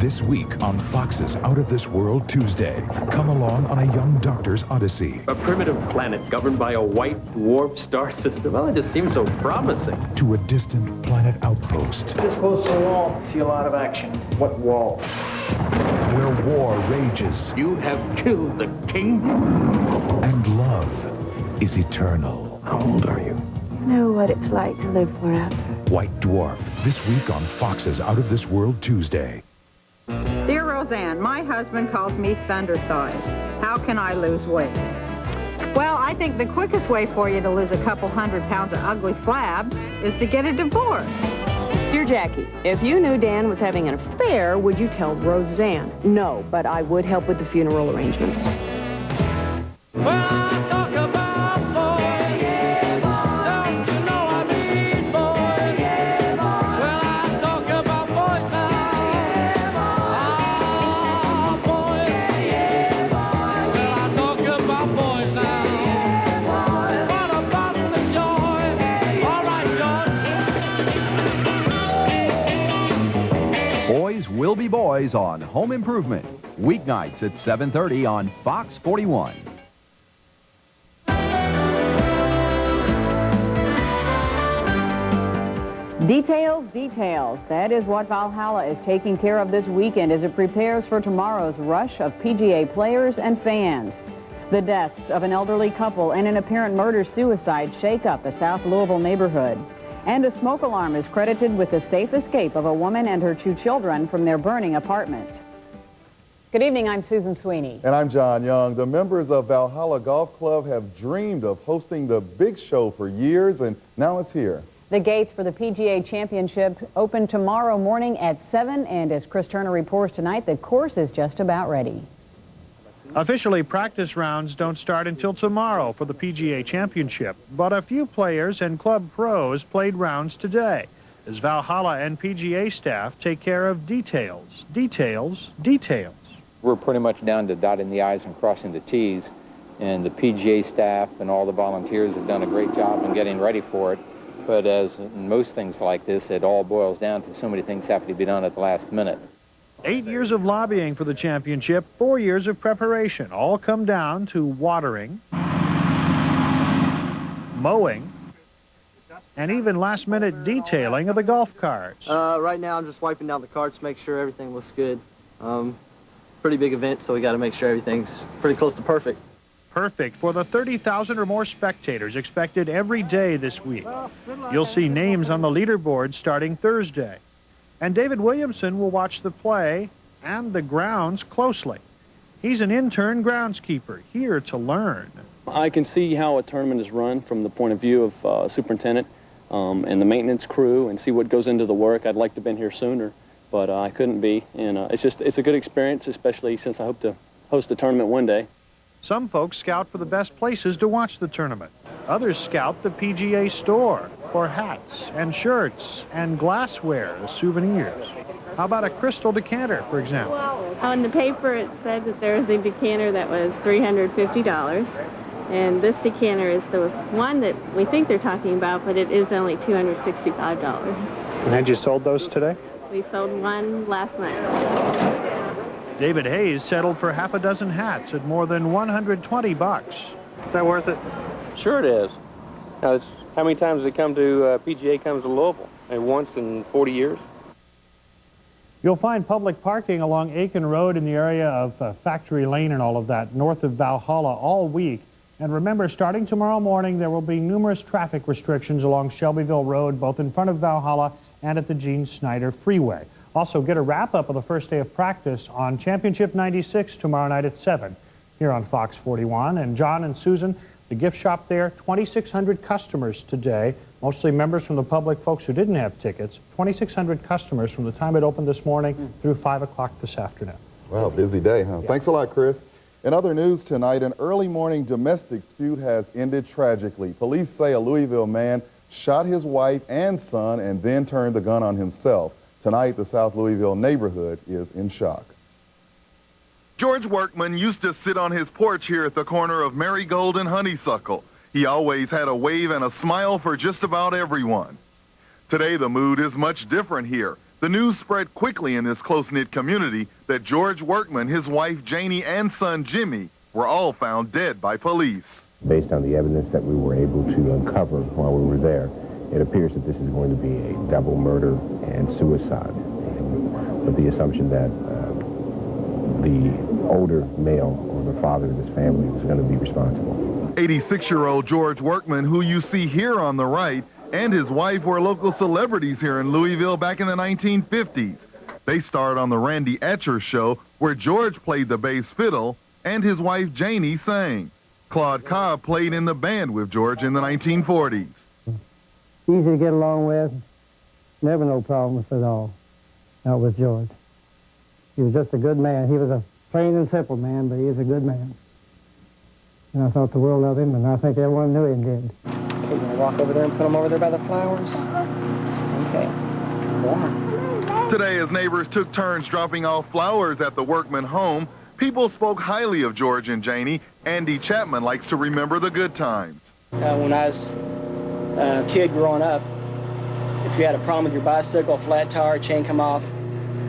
This week on Fox's Out of This World Tuesday, come along on a young doctor's odyssey. A primitive planet governed by a white dwarf star system. Well, it just seems so promising. To a distant planet outpost. This close to the wall, see a lot of action. What wall? Where war rages. You have killed the king? And love is eternal. How old are you? You know what it's like to live forever. White Dwarf, this week on Fox's Out of This World Tuesday. Dear Roseanne, my husband calls me Thunder Thighs. How can I lose weight? Well, I think the quickest way for you to lose a couple 100 pounds of ugly flab is to get a divorce. Dear Jackie, if you knew Dan was having an affair, would you tell Roseanne? No, but I would help with the funeral arrangements. Well, I talk about boys. Don't you know I mean boys? Well, I talk about boys now. Ah, boys. Well, I talk about boys now. What about the joy? All right, George. Boys will be boys on Home Improvement. Weeknights at 7:30 on Fox 41. Details, details. That is what Valhalla is taking care of this weekend as it prepares for tomorrow's rush of PGA players and fans. The deaths of an elderly couple and an apparent murder-suicide shake up a South Louisville neighborhood. And a smoke alarm is credited with the safe escape of a woman and her 2 children from their burning apartment. Good evening, I'm Susan Sweeney. And I'm John Young. The members of Valhalla Golf Club have dreamed of hosting the big show for years, and now it's here. The gates for the PGA Championship open tomorrow morning at 7, and as Chris Turner reports tonight, the course is just about ready. Officially, practice rounds don't start until tomorrow for the PGA Championship, but a few players and club pros played rounds today as Valhalla and PGA staff take care of details, details, details. We're pretty much down to dotting the I's and crossing the T's, and the PGA staff and all the volunteers have done a great job in getting ready for it. But as in most things like this, it all boils down to so many things have to be done at the last minute. 8 years of lobbying for the championship, 4 years of preparation, all come down to watering, mowing, and even last-minute detailing of the golf carts. Right now I'm just wiping down the carts, make sure everything looks good. Pretty big event, so we got to make sure everything's pretty close to perfect. Perfect for the 30,000 or more spectators expected every day this week. You'll see names on the leaderboard starting Thursday. And David Williamson will watch the play and the grounds closely. He's an intern groundskeeper here to learn. I can see how a tournament is run from the point of view of superintendent and the maintenance crew and see what goes into the work. I'd like to have been here sooner, but I couldn't be. And it's a good experience, especially since I hope to host a tournament one day. Some folks scout for the best places to watch the tournament. Others scout the PGA store for hats and shirts and glassware as souvenirs. How about a crystal decanter, for example? Well, on the paper it said that there was a decanter that was $350, and this decanter is the one that we think they're talking about, but it is only $265. And you sold those today? We sold one last night. David Hayes settled for half a dozen hats at more than $120. Is that worth it? Sure it is. Now, how many times has it come to, PGA comes to Louisville? And once in 40 years? You'll find public parking along Aiken Road in the area of Factory Lane and all of that, north of Valhalla, all week. And remember, starting tomorrow morning, there will be numerous traffic restrictions along Shelbyville Road, both in front of Valhalla and at the Gene Snyder Freeway. Also, get a wrap-up of the first day of practice on Championship 96 tomorrow night at 7 here on Fox 41. And John and Susan, the gift shop there, 2,600 customers today, mostly members from the public, folks who didn't have tickets. 2,600 customers from the time it opened this morning through 5 o'clock this afternoon. Wow, busy day, huh? Yeah. Thanks a lot, Chris. In other news tonight, an early morning domestic dispute has ended tragically. Police say a Louisville man shot his wife and son and then turned the gun on himself. Tonight, the South Louisville neighborhood is in shock. George Workman used to sit on his porch here at the corner of Marigold and Honeysuckle. He always had a wave and a smile for just about everyone. Today, the mood is much different here. The news spread quickly in this close-knit community that George Workman, his wife Janie, and son Jimmy were all found dead by police. Based on the evidence that we were able to uncover while we were there, it appears that this is going to be a double murder and suicide, with the assumption that the older male or the father of this family was going to be responsible. 86-year-old George Workman, who you see here on the right, and his wife were local celebrities here in Louisville back in the 1950s. They starred on the Randy Etcher show, where George played the bass fiddle and his wife Janie sang. Claude Cobb played in the band with George in the 1940s. Easy to get along with, never no problems at all out with George. He was just a good man. He was a plain and simple man, but he was a good man. And I thought the world of him, and I think everyone knew him did. Okay, you want to walk over there and put them over there by the flowers? Okay. Yeah. Today, as neighbors took turns dropping off flowers at the Workman home, people spoke highly of George and Janie. Andy Chapman likes to remember the good times. When I was a kid growing up, if you had a problem with your bicycle, flat tire, chain come off,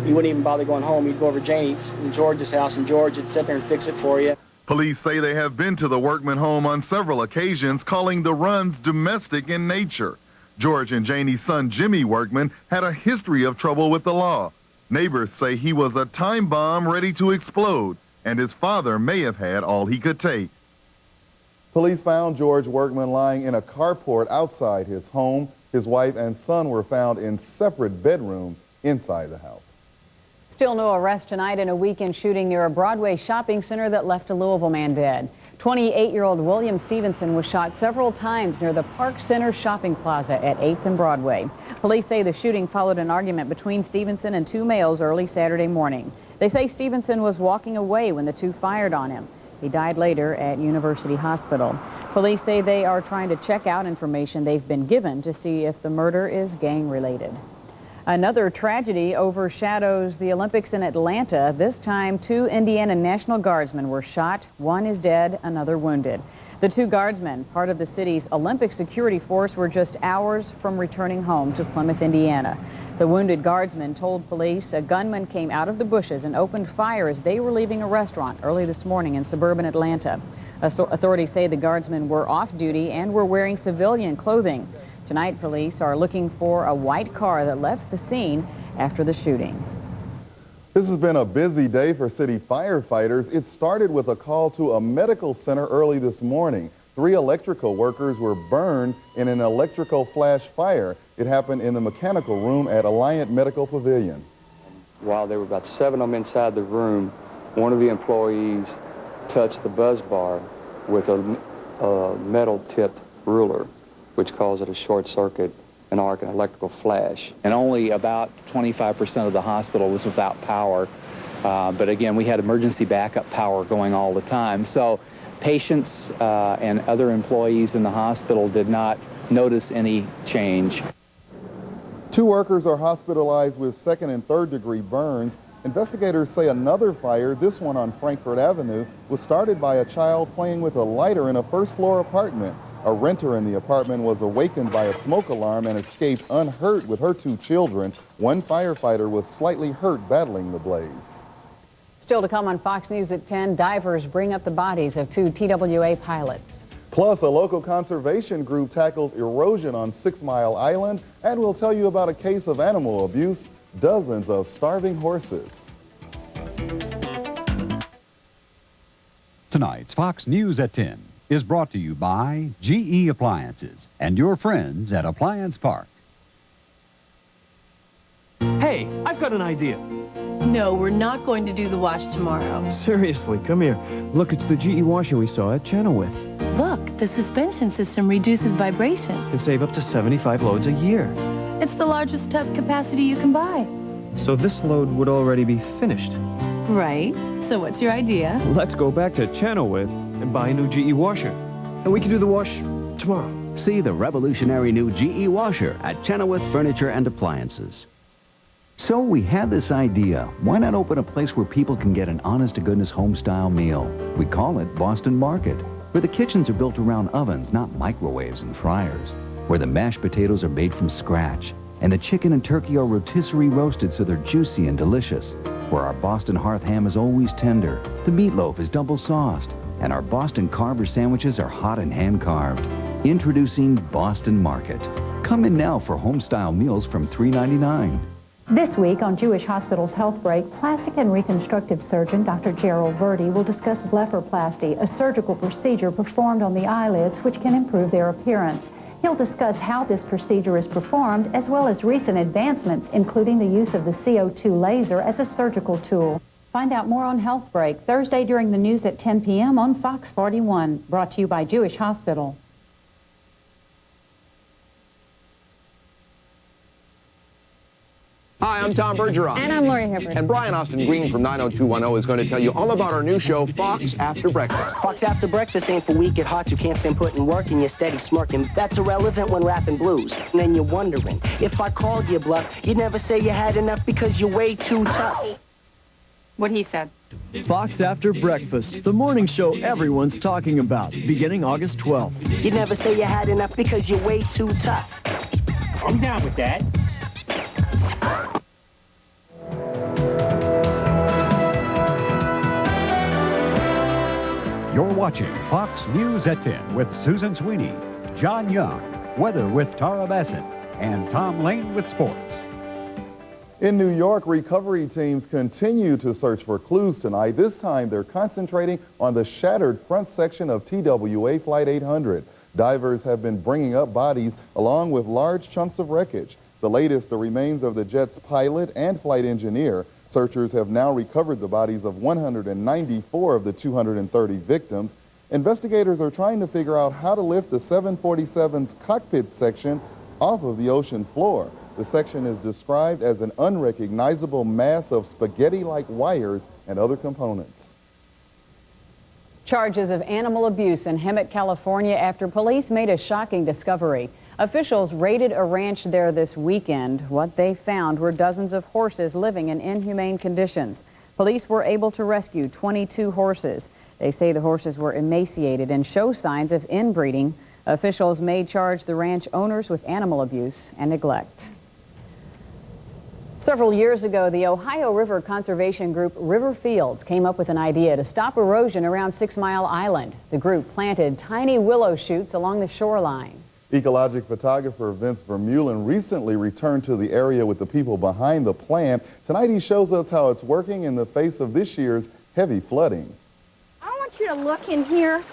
you wouldn't even bother going home. You'd go over Janie's and George's house, and George would sit there and fix it for you. Police say they have been to the Workman home on several occasions, calling the runs domestic in nature. George and Janie's son Jimmy Workman had a history of trouble with the law. Neighbors say he was a time bomb ready to explode, and his father may have had all he could take. Police found George Workman lying in a carport outside his home. His wife and son were found in separate bedrooms inside the house. Still no arrest tonight in a weekend shooting near a Broadway shopping center that left a Louisville man dead. 28-year-old William Stevenson was shot several times near the Park Center shopping plaza at 8th and Broadway. Police say the shooting followed an argument between Stevenson and two males early Saturday morning. They say Stevenson was walking away when the two fired on him. He died later at University Hospital. Police say they are trying to check out information they've been given to see if the murder is gang-related. Another tragedy overshadows the Olympics in Atlanta. This time, two Indiana National Guardsmen were shot. One is dead, another wounded. The two guardsmen, part of the city's Olympic security force, were just hours from returning home to Plymouth, Indiana. The wounded guardsmen told police a gunman came out of the bushes and opened fire as they were leaving a restaurant early this morning in suburban Atlanta. Authorities say the guardsmen were off duty and were wearing civilian clothing. Tonight, police are looking for a white car that left the scene after the shooting. This has been a busy day for city firefighters. It started with a call to a medical center early this morning. 3 electrical workers were burned in an electrical flash fire. It happened in the mechanical room at Alliant Medical Pavilion. While there were about 7 of them inside the room, one of the employees touched the buzz bar with a metal-tipped ruler, which caused it a short circuit, an arc, an electrical flash. And only about 25% of the hospital was without power. But again, we had emergency backup power going all the time. So patients and other employees in the hospital did not notice any change. 2 workers are hospitalized with 2nd and 3rd degree burns. Investigators say another fire, this one on Frankfort Avenue, was started by a child playing with a lighter in a first-floor apartment. A renter in the apartment was awakened by a smoke alarm and escaped unhurt with her 2 children. One firefighter was slightly hurt battling the blaze. Still to come on Fox News at 10, divers bring up the bodies of 2 TWA pilots. Plus, a local conservation group tackles erosion on 6 Mile Island, and we'll tell you about a case of animal abuse, dozens of starving horses. Tonight's Fox News at 10 is brought to you by GE Appliances and your friends at Appliance Park. Hey, I've got an idea. No, we're not going to do the wash tomorrow. Seriously, come here. Look, it's the GE washer we saw at Chenoweth. Look, the suspension system reduces vibration. Can save up to 75 loads a year. It's the largest tub capacity you can buy. So this load would already be finished. Right. So what's your idea? Let's go back to Chenoweth and buy a new GE washer. And we can do the wash tomorrow. See the revolutionary new GE washer at Chenoweth Furniture and Appliances. So we had this idea. Why not open a place where people can get an honest-to-goodness home-style meal? We call it Boston Market, where the kitchens are built around ovens, not microwaves and fryers, where the mashed potatoes are made from scratch, And the chicken and turkey are rotisserie roasted so they're juicy and delicious. Where our Boston hearth ham is always tender, the meatloaf is double sauced, and our Boston carver sandwiches are hot and hand-carved. Introducing Boston Market. Come in now for home-style meals from $3.99. This week on Jewish Hospital's Health Break, plastic and reconstructive surgeon Dr. Gerald Verdi will discuss blepharoplasty, a surgical procedure performed on the eyelids which can improve their appearance. He'll discuss how this procedure is performed, as well as recent advancements, including the use of the CO2 laser as a surgical tool. Find out more on Health Break, Thursday during the news at 10 p.m. on Fox 41, brought to you by Jewish Hospital. Hi, I'm Tom Bergeron. And I'm Lori Hibbert. And Brian Austin Green from 90210 is going to tell you all about our new show, Fox After Breakfast. Fox After Breakfast ain't for weak at hearts who can't stand putting work and you're steady smirking. That's irrelevant when rapping blues. And then you're wondering, if I called you bluff, you'd never say you had enough because you're way too tough. What he said. Fox After Breakfast, the morning show everyone's talking about, beginning August 12th. You'd never say you had enough because you're way too tough. I'm down with that. You're watching Fox News at 10 with Susan Sweeney, John Young, weather with Tara Bassett, and Tom Lane with sports. In New York, recovery teams continue to search for clues tonight. This time, they're concentrating on the shattered front section of TWA Flight 800. Divers have been bringing up bodies along with large chunks of wreckage. The latest, the remains of the jet's pilot and flight engineer. Searchers have now recovered the bodies of 194 of the 230 victims. Investigators are trying to figure out how to lift the 747's cockpit section off of the ocean floor. The section is described as an unrecognizable mass of spaghetti-like wires and other components. Charges of animal abuse in Hemet, California after police made a shocking discovery. Officials raided a ranch there this weekend. What they found were dozens of horses living in inhumane conditions. Police were able to rescue 22 horses. They say the horses were emaciated and show signs of inbreeding. Officials may charge the ranch owners with animal abuse and neglect. Several years ago, the Ohio River conservation group River Fields came up with an idea to stop erosion around 6 Mile Island. The group planted tiny willow shoots along the shoreline. Ecologic photographer Vince Vermeulen recently returned to the area with the people behind the plan. Tonight he shows us how it's working in the face of this year's heavy flooding. I want you to look in here.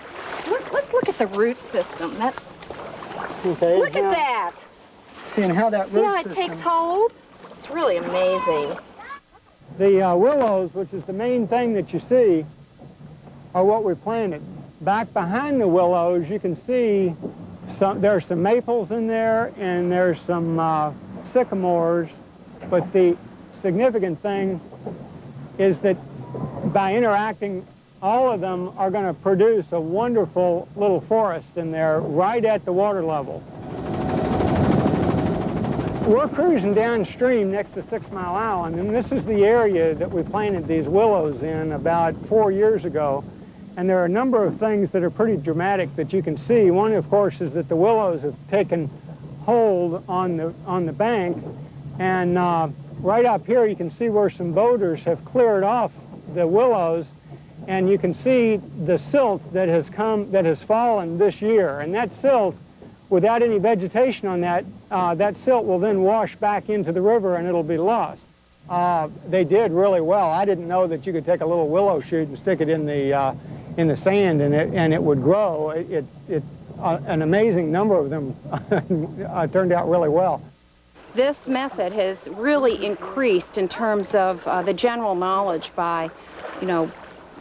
Let's look at the root system. Okay, Look at that. Seeing how that See root how it system... takes hold? It's really amazing. The willows, which is the main thing that you see, are what we planted. Back behind the willows, you can see there's some maples in there and there's some sycamores, but the significant thing is that by interacting, all of them are going to produce a wonderful little forest in there right at the water level. We're cruising downstream next to 6 Mile Island, and this is the area that we planted these willows in about 4 years ago. And there are a number of things that are pretty dramatic that you can see. One, of course, is that the willows have taken hold on the bank. And right up here, you can see where some boaters have cleared off the willows. And you can see the silt that has fallen this year. And that silt, without any vegetation on that, that silt will then wash back into the river and it'll be lost. They did really well. I didn't know that you could take a little willow shoot and stick it in the sand and it would grow. An amazing number of them turned out really well. This method has really increased in terms of the general knowledge by,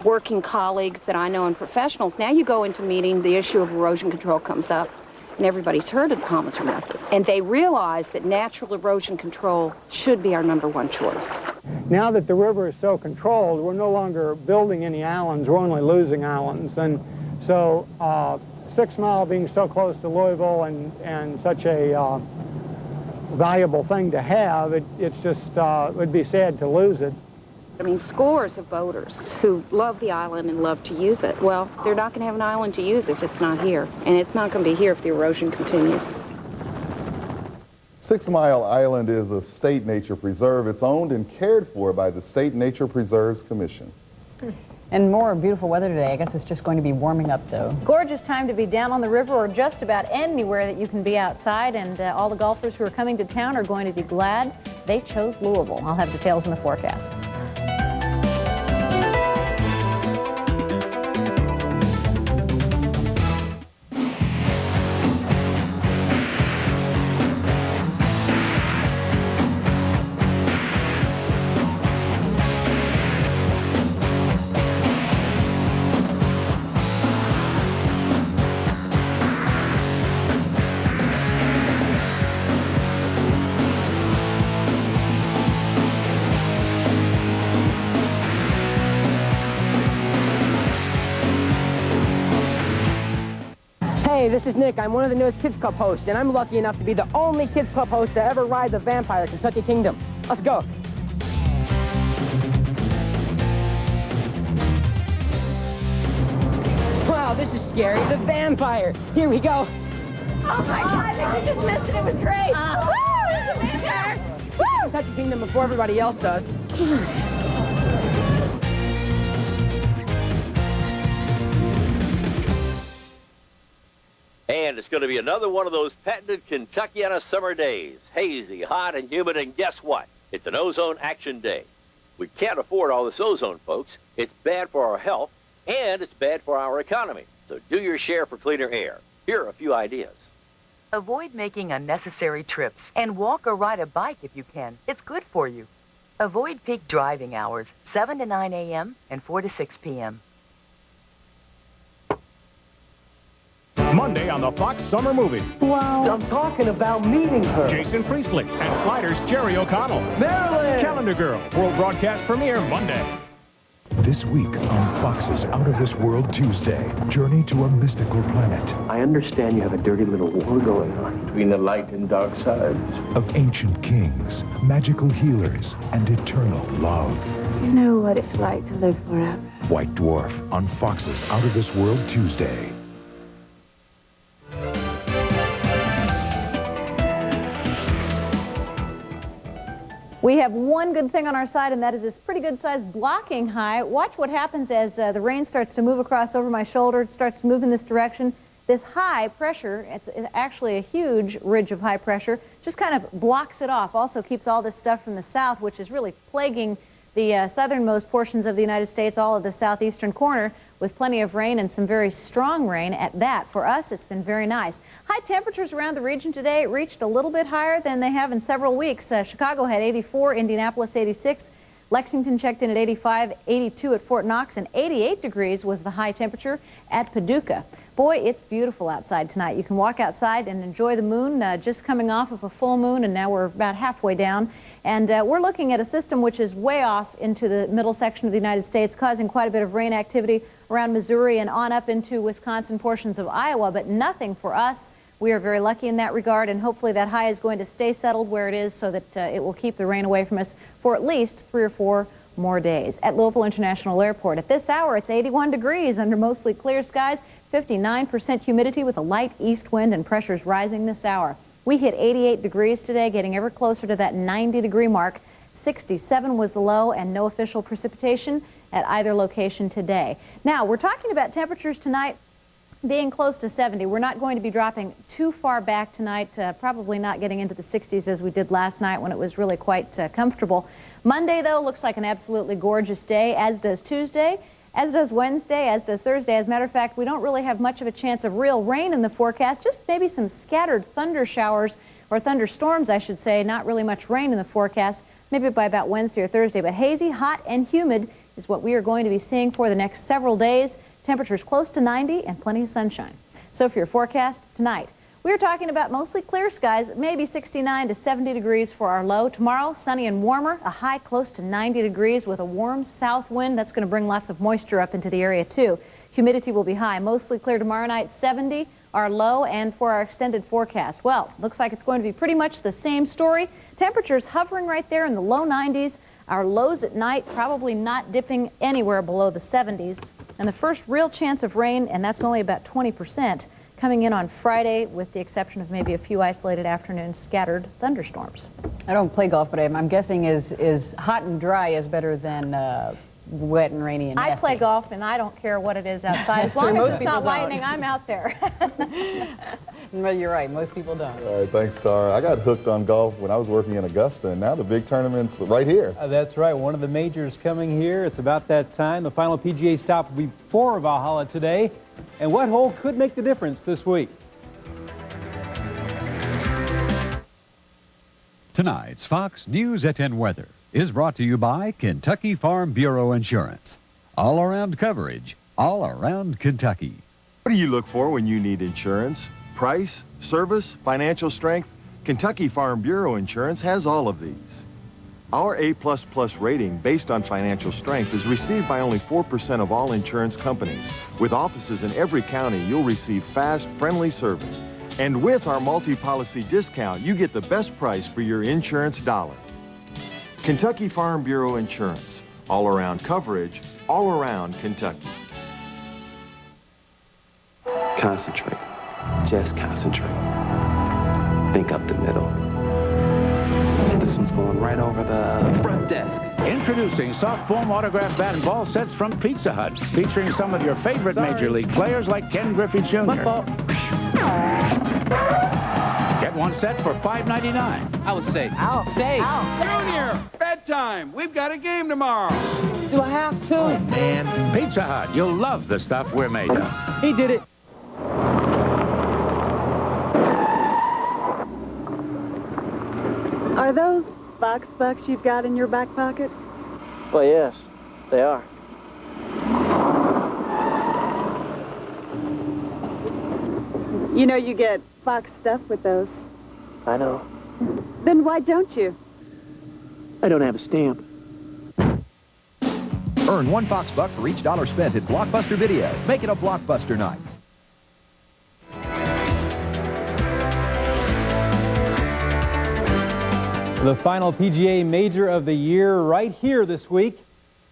working colleagues that I know and professionals. Now you go into meeting, the issue of erosion control comes up, and everybody's heard of the Palmater method. And they realize that natural erosion control should be our #1 choice. Now that the river is so controlled, we're no longer building any islands, we're only losing islands. And so 6 Mile being so close to Louisville and such a valuable thing to have, it's just, it would be sad to lose it. I mean, scores of boaters who love the island and love to use it. Well, they're not going to have an island to use if it's not here. And it's not going to be here if the erosion continues. 6 Mile Island is a state nature preserve. It's owned and cared for by the State Nature Preserves Commission. And more beautiful weather today. I guess it's just going to be warming up, though. Gorgeous time to be down on the river or just about anywhere that you can be outside. And all the golfers who are coming to town are going to be glad they chose Louisville. I'll have details in the forecast. Hey, this is Nick. I'm one of the newest Kids Club hosts, and I'm lucky enough to be the only Kids Club host to ever ride the Vampire Kentucky Kingdom. Let's go. Wow, this is scary. The Vampire. Here we go. Oh my God, you just missed it. It was great. Woo! Vampire! Woo! Kentucky Kingdom before everybody else does. And it's going to be another one of those patented Kentuckiana summer days. Hazy, hot, and humid, and guess what? It's an ozone action day. We can't afford all this ozone, folks. It's bad for our health, and it's bad for our economy. So do your share for cleaner air. Here are a few ideas. Avoid making unnecessary trips and walk or ride a bike if you can. It's good for you. Avoid peak driving hours, 7 to 9 a.m. and 4 to 6 p.m. Monday on the Fox Summer Movie. Wow. I'm talking about meeting her. Jason Priestley and Slider's Jerry O'Connell. Marilyn! Calendar Girl, world broadcast premiere Monday. This week on Fox's Out of This World Tuesday, journey to a mystical planet. I understand you have a dirty little war going on between the light and dark sides. Of ancient kings, magical healers, and eternal love. You know what it's like to live forever. White Dwarf on Fox's Out of This World Tuesday. We have one good thing on our side, and that is this pretty good-sized blocking high. Watch what happens as the rain starts to move across over my shoulder. It starts to move in this direction. This high pressure, it's actually a huge ridge of high pressure, just kind of blocks it off. Also keeps all this stuff from the south, which is really plaguing the southernmost portions of the United States, all of the southeastern corner, with plenty of rain and some very strong rain at that. For us, it's been very nice. High temperatures around the region today reached a little bit higher than they have in several weeks. Chicago had 84, Indianapolis 86, Lexington checked in at 85, 82 at Fort Knox, and 88 degrees was the high temperature at Paducah. Boy, it's beautiful outside tonight. You can walk outside and enjoy the moon, just coming off of a full moon, and now we're about halfway down. And we're looking at a system which is way off into the middle section of the United States, causing quite a bit of rain activity around Missouri and on up into Wisconsin, portions of Iowa, but nothing for us. We are very lucky in that regard, and hopefully that high is going to stay settled where it is so that it will keep the rain away from us for at least 3 or 4 more days. At Louisville International Airport, at this hour, it's 81 degrees under mostly clear skies, 59% humidity with a light east wind, and pressures rising this hour. We hit 88 degrees today, getting ever closer to that 90-degree mark. 67 was the low, and no official precipitation at either location today. Now, we're talking about temperatures tonight being close to 70. We're not going to be dropping too far back tonight, probably not getting into the 60s as we did last night when it was really quite comfortable. Monday, though, looks like an absolutely gorgeous day, as does Tuesday, as does Wednesday, as does Thursday. As a matter of fact, we don't really have much of a chance of real rain in the forecast, just maybe some scattered thunder showers, or thunderstorms, I should say. Not really much rain in the forecast, maybe by about Wednesday or Thursday, but hazy, hot, and humid is what we are going to be seeing for the next several days. Temperatures close to 90 and plenty of sunshine. So for your forecast tonight, we're talking about mostly clear skies, maybe 69 to 70 degrees for our low. Tomorrow, sunny and warmer, a high close to 90 degrees with a warm south wind. That's going to bring lots of moisture up into the area too. Humidity will be high, mostly clear tomorrow night, 70 our low, and for our extended forecast, well, looks like it's going to be pretty much the same story. Temperatures hovering right there in the low 90s. Our lows at night probably not dipping anywhere below the 70s. And the first real chance of rain, and that's only about 20%, coming in on Friday, with the exception of maybe a few isolated afternoon scattered thunderstorms. I don't play golf, but I'm guessing is hot and dry is better than wet and rainy and nasty. I play golf, and I don't care what it is outside. As long as it's not lightning, I'm out there. Well, you're right. Most people don't. All right, thanks, Tara. I got hooked on golf when I was working in Augusta, and now the big tournament's right here. That's right. One of the majors coming here. It's about that time. The final PGA stop before Valhalla today. And what hole could make the difference this week? Tonight's Fox News at 10 weather is brought to you by Kentucky Farm Bureau Insurance. All-around coverage, all around Kentucky. What do you look for when you need insurance? Price, service, financial strength? Kentucky Farm Bureau Insurance has all of these. Our A++ rating based on financial strength is received by only 4% of all insurance companies. With offices in every county, you'll receive fast, friendly service. And with our multi-policy discount, you get the best price for your insurance dollar. Kentucky Farm Bureau Insurance. All around coverage, all around Kentucky. Concentrate. Just concentrate. Think up the middle. This one's going right over the front desk. Introducing soft foam autograph bat and ball sets from Pizza Hut, featuring some of your favorite Major League players like Ken Griffey Jr. Get one set for $5.99. I would say. Out. Say. Out. Junior, bedtime. We've got a game tomorrow. Do I have to? Oh, man. Pizza Hut. You'll love the stuff we're made of. He did it. Are those box bucks you've got in your back pocket? Well, yes, they are. You know you get box stuff with those. I know. Then why don't you? I don't have a stamp. Earn 1 Fox buck for each dollar spent at Blockbuster Video. Make it a Blockbuster night. The final PGA Major of the year right here this week.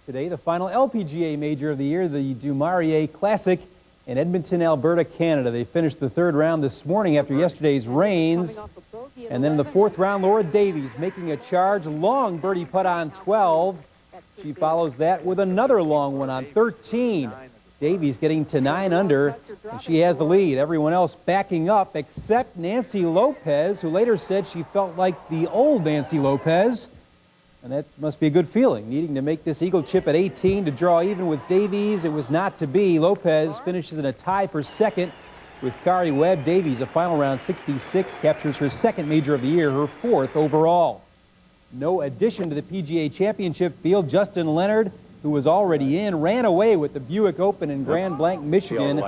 Today, the final LPGA Major of the year, the Du Maurier Classic in Edmonton, Alberta, Canada. They finished the third round this morning after yesterday's rains. And then in the fourth round, Laura Davies making a charge. Long birdie putt on 12. She follows that with another long one on 13. Davies getting to 9 under, and she has the lead. Everyone else backing up except Nancy Lopez, who later said she felt like the old Nancy Lopez. And that must be a good feeling, needing to make this eagle chip at 18 to draw even with Davies. It was not to be. Lopez finishes in a tie for second with Kari Webb. Davies, a final round 66, captures her second major of the year, her fourth overall. No addition to the PGA Championship field. Justin Leonard, who was already in, ran away with the Buick Open in Grand Blanc, Michigan.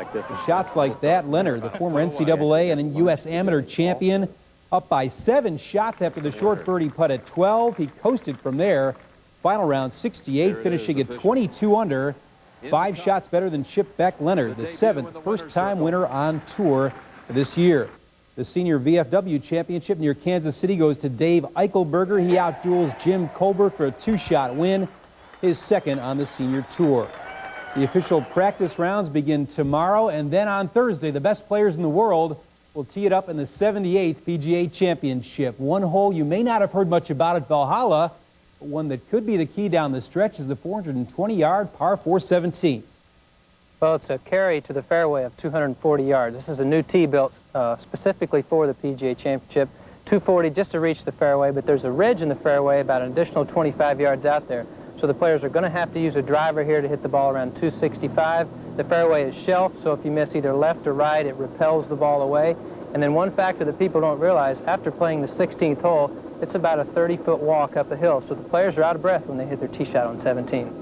Shots like that. Leonard, the former NCAA and U.S. amateur champion, up by 7 shots after the short birdie putt at 12. He coasted from there. Final round 68, finishing at 22 under. 5 shots better than Chip Beck. Leonard, the 7th first-time winner on tour this year. The senior VFW championship near Kansas City goes to Dave Eichelberger. He outduels Jim Colbert for a 2-shot win, his second on the senior tour. The official practice rounds begin tomorrow, and then on Thursday, the best players in the world will tee it up in the 78th PGA Championship. One hole you may not have heard much about at Valhalla, but one that could be the key down the stretch is the 420-yard par 417. Well, it's a carry to the fairway of 240 yards. This is a new tee built specifically for the PGA Championship. 240 just to reach the fairway, but there's a ridge in the fairway about an additional 25 yards out there. So the players are going to have to use a driver here to hit the ball around 265. The fairway is shelved, so if you miss either left or right, it repels the ball away. And then one factor that people don't realize, after playing the 16th hole, it's about a 30-foot walk up a hill. So the players are out of breath when they hit their tee shot on 17.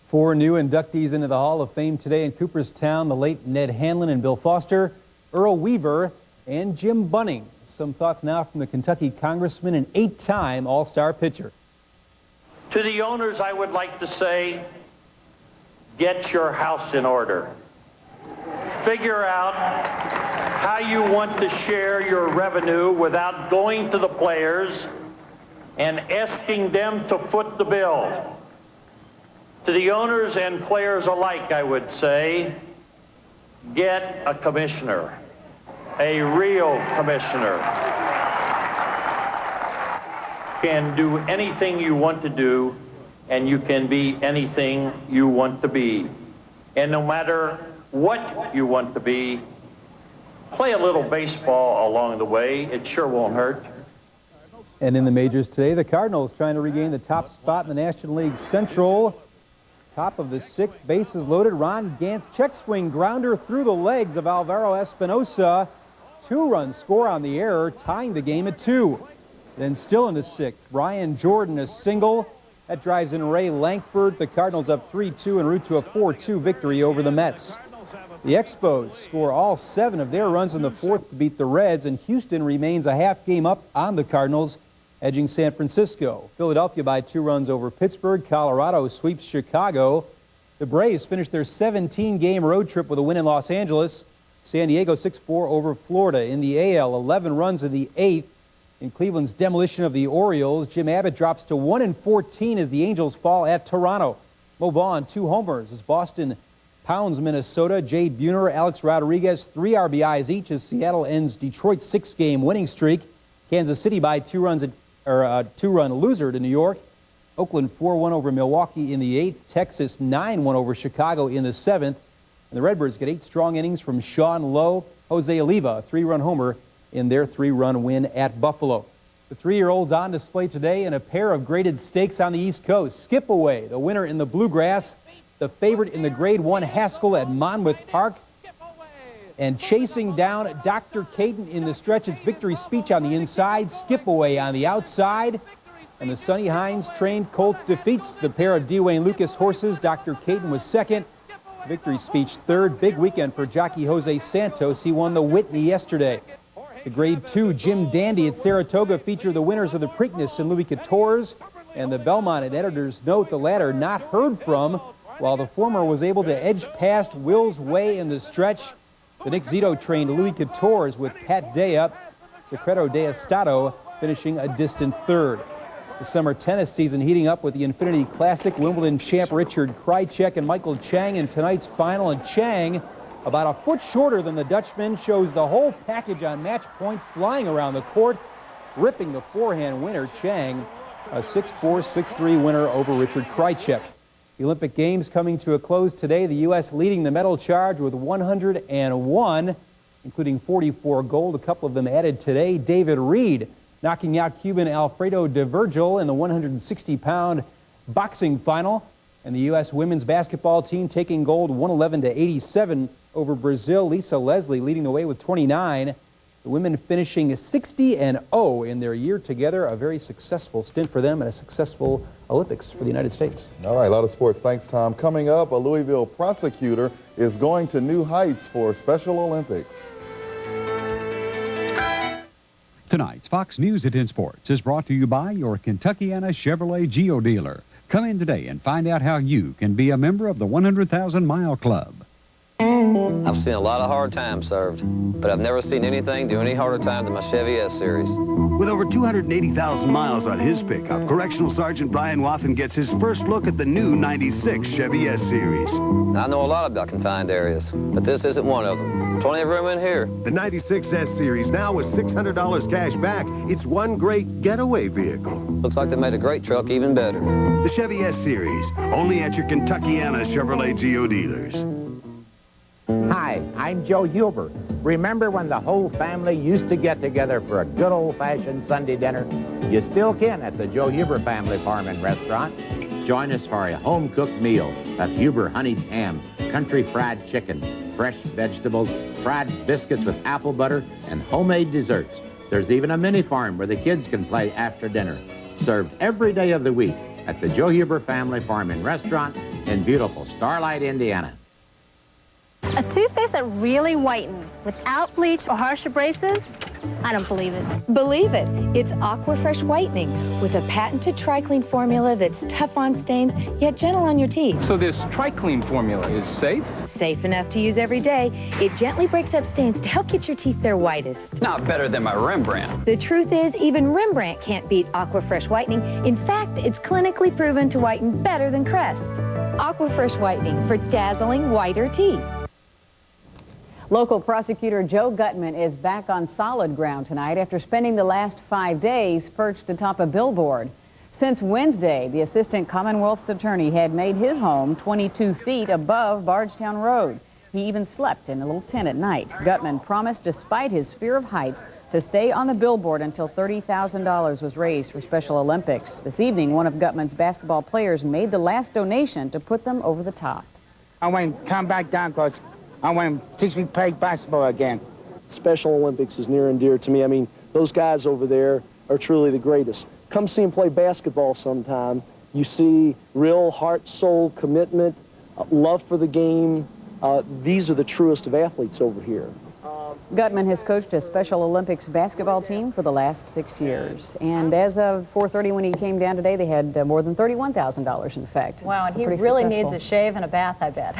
4 new inductees into the Hall of Fame today in Cooperstown, the late Ned Hanlon and Bill Foster, Earl Weaver, and Jim Bunning. Some thoughts now from the Kentucky Congressman and 8-time All-Star pitcher. To the owners, I would like to say, get your house in order. Figure out how you want to share your revenue without going to the players and asking them to foot the bill. To the owners and players alike, I would say, get a commissioner, a real commissioner. Can do anything you want to do, and you can be anything you want to be. And no matter what you want to be, play a little baseball along the way. It sure won't hurt. And in the majors today, the Cardinals trying to regain the top spot in the National League Central. Top of the sixth, bases loaded. Ron Gant's check swing grounder through the legs of Alvaro Espinosa. 2-run score on the error, tying the game at 2. Then still in the sixth, Ryan Jordan a single. That drives in Ray Lankford. The Cardinals up 3-2 en route to a 4-2 victory over the Mets. The Expos score all 7 of their runs in the fourth to beat the Reds, and Houston remains a half game up on the Cardinals, edging San Francisco. Philadelphia by 2 runs over Pittsburgh. Colorado sweeps Chicago. The Braves finished their 17-game road trip with a win in Los Angeles. San Diego 6-4 over Florida. In the AL, 11 runs in the 8th. In Cleveland's demolition of the Orioles, Jim Abbott drops to 1-14 as the Angels fall at Toronto. Mo Vaughn, 2 homers as Boston pounds Minnesota. Jay Buhner, Alex Rodriguez, 3 RBIs each as Seattle ends Detroit's 6-game winning streak. Kansas City by 2 runs a 2-run loser to New York. Oakland 4-1 over Milwaukee in the 8th. Texas 9-1 over Chicago in the 7th. And the Redbirds get 8 strong innings from Sean Lowe. Jose Oliva, a 3-run homer in their 3-run win at Buffalo. The 3-year-olds on display today in a pair of graded stakes on the East Coast. Skip Away, the winner in the Bluegrass, the favorite in the Grade 1 Haskell at Monmouth Park. And chasing down Dr. Caden in the stretch, its victory speech on the inside, Skip Away on the outside. And the Sonny Hines trained colt defeats the pair of Dwayne Lucas horses. Dr. Caden was second. Victory speech third. Big weekend for jockey Jose Santos. He won the Whitney yesterday. The Grade 2 Jim Dandy at Saratoga feature the winners of the Preakness and Louis XIV's, and the Belmont at Editor's Note, the latter not heard from, while the former was able to edge past Will's Way in the stretch. The Nick Zito trained Louis XIV's with Pat Day up, Secreto de Estado finishing a distant third. The summer tennis season heating up with the Infinity Classic, Wimbledon champ Richard Krajicek and Michael Chang in tonight's final, and Chang, about a foot shorter than the Dutchman, shows the whole package on match point, flying around the court, ripping the forehand winner. Chang, a 6-4, 6-3 winner over Richard Krajicek. The Olympic Games coming to a close today. The U.S. leading the medal charge with 101, including 44 gold, a couple of them added today. David Reed knocking out Cuban Alfredo de Virgil in the 160-pound boxing final. And the U.S. women's basketball team taking gold 111-87 over Brazil. Lisa Leslie leading the way with 29. The women finishing 60-0 in their year together. A very successful stint for them and a successful Olympics for the United States. All right, a lot of sports. Thanks, Tom. Coming up, a Louisville prosecutor is going to new heights for Special Olympics. Tonight's Fox News at 10 Sports is brought to you by your Kentuckiana Chevrolet Geo dealer. Come in today and find out how you can be a member of the 100,000-mile club. I've seen a lot of hard times served, but I've never seen anything do any harder time than my Chevy S-Series. With over 280,000 miles on his pickup, Correctional Sergeant Brian Wathen gets his first look at the new 96 Chevy S-Series. I know a lot about confined areas, but this isn't one of them. Plenty of room in here. The 96 S-Series now with $600 cash back. It's one great getaway vehicle. Looks like they made a great truck even better. The Chevy S-Series, only at your Kentuckiana Chevrolet Geo dealers. Hi, I'm Joe Huber. Remember when the whole family used to get together for a good old-fashioned Sunday dinner? You still can at the Joe Huber Family Farm and Restaurant. Join us for a home-cooked meal of Huber honeyed ham, country fried chicken, fresh vegetables, fried biscuits with apple butter, and homemade desserts. There's even a mini farm where the kids can play after dinner. Served every day of the week at the Joe Huber Family Farm and Restaurant in beautiful Starlight, Indiana. A toothpaste that really whitens without bleach or harsh abrasives? I don't believe it. Believe it. It's Aquafresh Whitening with a patented Tri-Clean formula that's tough on stains, yet gentle on your teeth. So this Tri-Clean formula is safe? Safe enough to use every day. It gently breaks up stains to help get your teeth their whitest. Not better than my Rembrandt. The truth is, even Rembrandt can't beat Aquafresh Whitening. In fact, it's clinically proven to whiten better than Crest. Aquafresh Whitening for dazzling whiter teeth. Local prosecutor Joe Gutman is back on solid ground tonight after spending the last 5 days perched atop a billboard. Since Wednesday, the assistant Commonwealth's attorney had made his home 22 feet above Bardstown Road. He even slept in a little tent at night. Gutman promised, despite his fear of heights, to stay on the billboard until $30,000 was raised for Special Olympics. This evening, one of Gutman's basketball players made the last donation to put them over the top. I want to come back down because I want to teach me to play basketball again. Special Olympics is near and dear to me. I mean, those guys over there are truly the greatest. Come see them play basketball sometime. You see real heart, soul, commitment, love for the game. These are the truest of athletes over here. Gutman has coached a Special Olympics basketball team for the last 6 years. And as of 4:30 when he came down today, they had more than $31,000 in fact. Wow, and So he pretty really successful. needs a shave and a bath, I bet.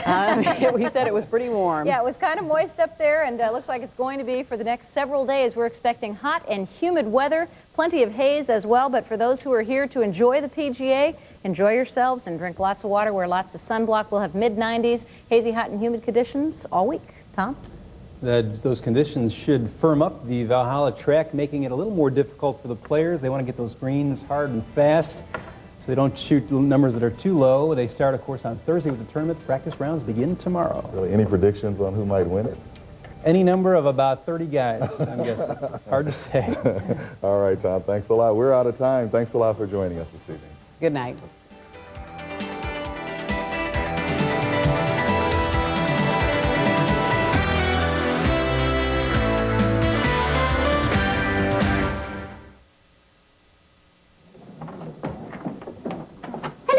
He said it was pretty warm. Yeah, it was kind of moist up there, and looks like it's going to be for the next several days. We're expecting hot and humid weather, plenty of haze as well, but for those who are here to enjoy the PGA, enjoy yourselves and drink lots of water, wear lots of sunblock. We'll have mid-90s, hazy, hot, and humid conditions all week. Tom? Those conditions should firm up the Valhalla track, making it a little more difficult for the players. They want to get those greens hard and fast so they don't shoot numbers that are too low. They start, of course, on Thursday with the tournament. Practice rounds begin tomorrow. Really, any predictions on who might win it? Any number of about 30 guys, I'm guessing. Hard to say. All right, Tom. Thanks a lot. We're out of time. Thanks a lot for joining us this evening. Good night.